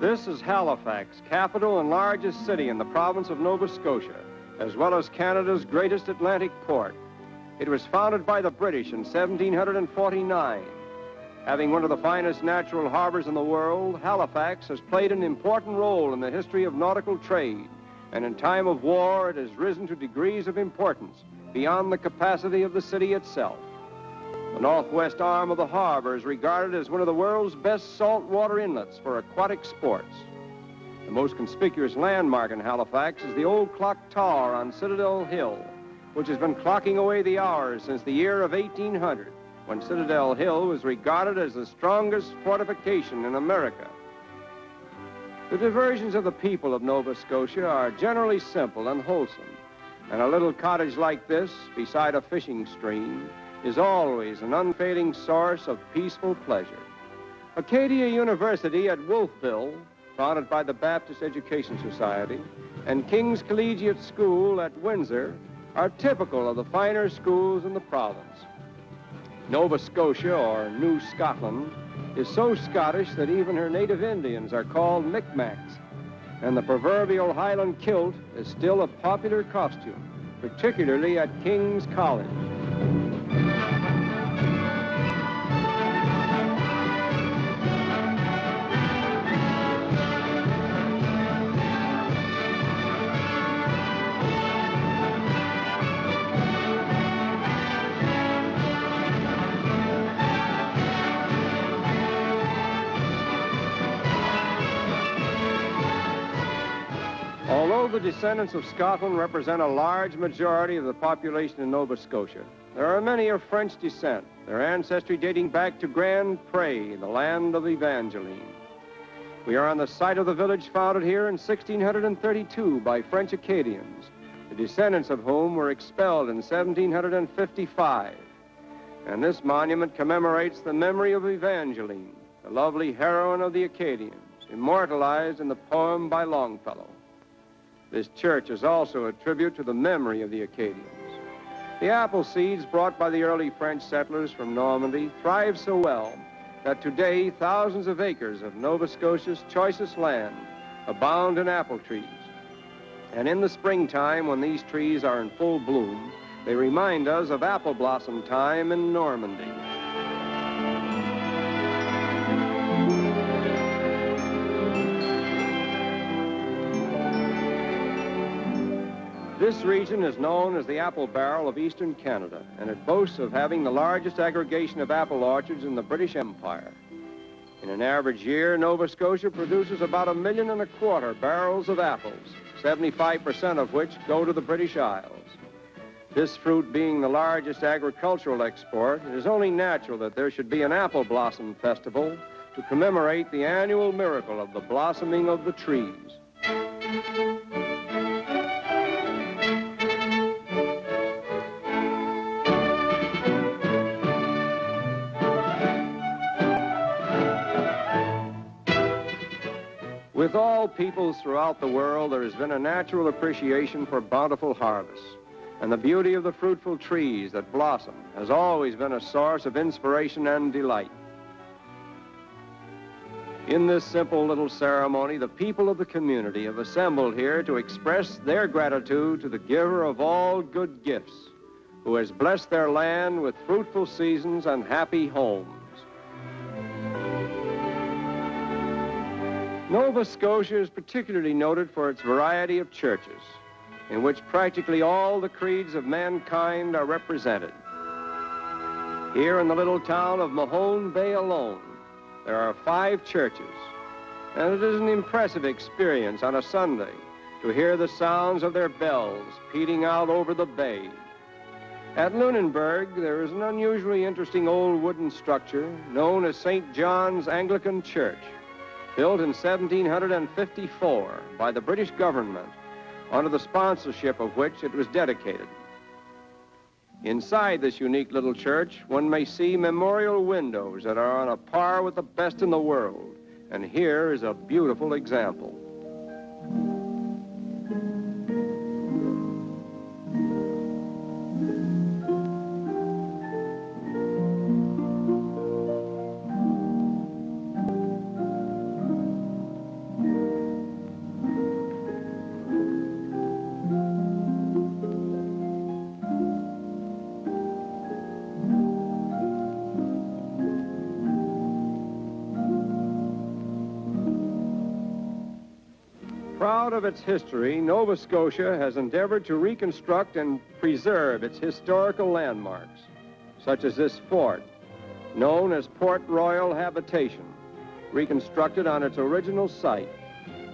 This is Halifax, capital and largest city in the province of Nova Scotia, as well as Canada's greatest Atlantic port. It was founded by the British in 1749. Having one of the finest natural harbors in the world, Halifax has played an important role in the history of nautical trade, and in time of war, it has risen to degrees of importance beyond the capacity of the city itself. The northwest arm of the harbor is regarded as one of the world's best saltwater inlets for aquatic sports. The most conspicuous landmark in Halifax is the old clock tower on Citadel Hill, which has been clocking away the hours since the year of 1800, when Citadel Hill was regarded as the strongest fortification in America. The diversions of the people of Nova Scotia are generally simple and wholesome, and a little cottage like this, beside a fishing stream, is always an unfading source of peaceful pleasure. Acadia University at Wolfville, founded by the Baptist Education Society, and King's Collegiate School at Windsor are typical of the finer schools in the province. Nova Scotia, or New Scotland, is so Scottish that even her native Indians are called Micmacs, and the proverbial Highland kilt is still a popular costume, particularly at King's College. Although the descendants of Scotland represent a large majority of the population in Nova Scotia, there are many of French descent, their ancestry dating back to Grand Pre, the land of Evangeline. We are on the site of the village founded here in 1632 by French Acadians, the descendants of whom were expelled in 1755. And this monument commemorates the memory of Evangeline, the lovely heroine of the Acadians, immortalized in the poem by Longfellow. This church is also a tribute to the memory of the Acadians. The apple seeds brought by the early French settlers from Normandy thrive so well that today thousands of acres of Nova Scotia's choicest land abound in apple trees. And in the springtime, when these trees are in full bloom, they remind us of apple blossom time in Normandy. This region is known as the Apple Barrel of Eastern Canada, and it boasts of having the largest aggregation of apple orchards in the British Empire. In an average year, Nova Scotia produces about 1.25 million barrels of apples, 75% of which go to the British Isles. This fruit being the largest agricultural export, it is only natural that there should be an apple blossom festival to commemorate the annual miracle of the blossoming of the trees. With all peoples throughout the world, there has been a natural appreciation for bountiful harvests, and the beauty of the fruitful trees that blossom has always been a source of inspiration and delight. In this simple little ceremony, the people of the community have assembled here to express their gratitude to the giver of all good gifts, who has blessed their land with fruitful seasons and happy homes. Nova Scotia is particularly noted for its variety of churches, in which practically all the creeds of mankind are represented. Here in the little town of Mahone Bay alone, there are 5 churches, and it is an impressive experience on a Sunday to hear the sounds of their bells pealing out over the bay. At Lunenburg, there is an unusually interesting old wooden structure known as St. John's Anglican Church, built in 1754 by the British government, under the sponsorship of which it was dedicated. Inside this unique little church, one may see memorial windows that are on a par with the best in the world. And here is a beautiful example. Proud of its history, Nova Scotia has endeavored to reconstruct and preserve its historical landmarks, such as this fort, known as Port Royal Habitation, reconstructed on its original site,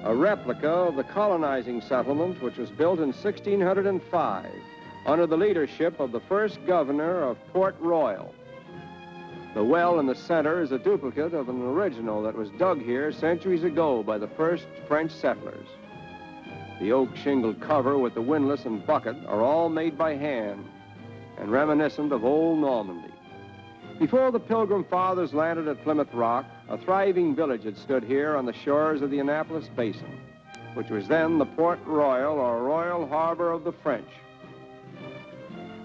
a replica of the colonizing settlement which was built in 1605 under the leadership of the first governor of Port Royal. The well in the center is a duplicate of an original that was dug here centuries ago by the first French settlers. The oak shingled cover with the windlass and bucket are all made by hand and reminiscent of old Normandy. Before the Pilgrim Fathers landed at Plymouth Rock, a thriving village had stood here on the shores of the Annapolis Basin, which was then the Port Royal or Royal Harbor of the French.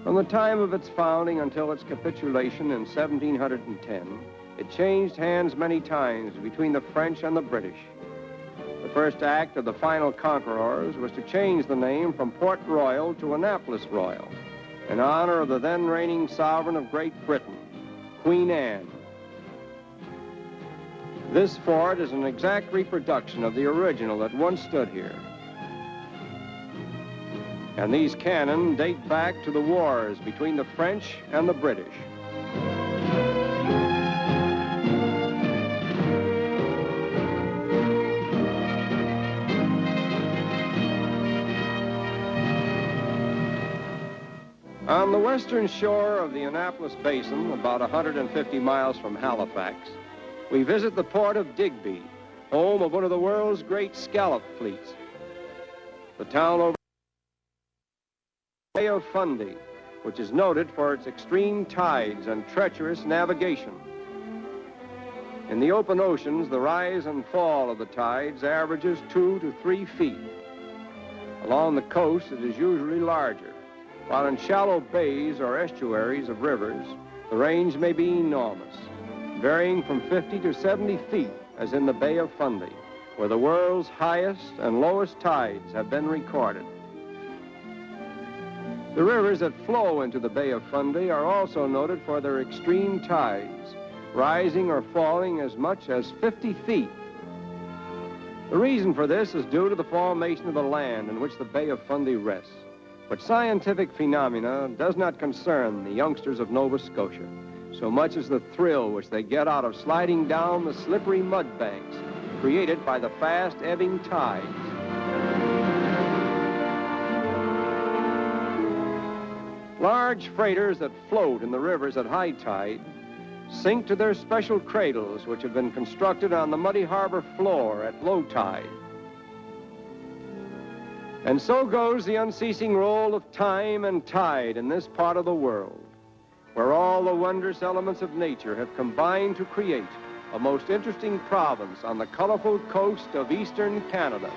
From the time of its founding until its capitulation in 1710, it changed hands many times between the French and the British. The first act of the final conquerors was to change the name from Port Royal to Annapolis Royal, in honor of the then reigning sovereign of Great Britain, Queen Anne. This fort is an exact reproduction of the original that once stood here. And these cannon date back to the wars between the French and the British. On the western shore of the Annapolis Basin, about 150 miles from Halifax, we visit the port of Digby, home of one of the world's great scallop fleets. The town over the Bay of Fundy, which is noted for its extreme tides and treacherous navigation. In the open oceans, the rise and fall of the tides averages 2 to 3 feet. Along the coast, it is usually larger, while in shallow bays or estuaries of rivers, the range may be enormous, varying from 50 to 70 feet, as in the Bay of Fundy, where the world's highest and lowest tides have been recorded. The rivers that flow into the Bay of Fundy are also noted for their extreme tides, rising or falling as much as 50 feet. The reason for this is due to the formation of the land in which the Bay of Fundy rests. But scientific phenomena does not concern the youngsters of Nova Scotia so much as the thrill which they get out of sliding down the slippery mud banks created by the fast ebbing tides. Large freighters that float in the rivers at high tide sink to their special cradles, which have been constructed on the muddy harbor floor at low tide. And so goes the unceasing roll of time and tide in this part of the world, where all the wondrous elements of nature have combined to create a most interesting province on the colorful coast of eastern Canada.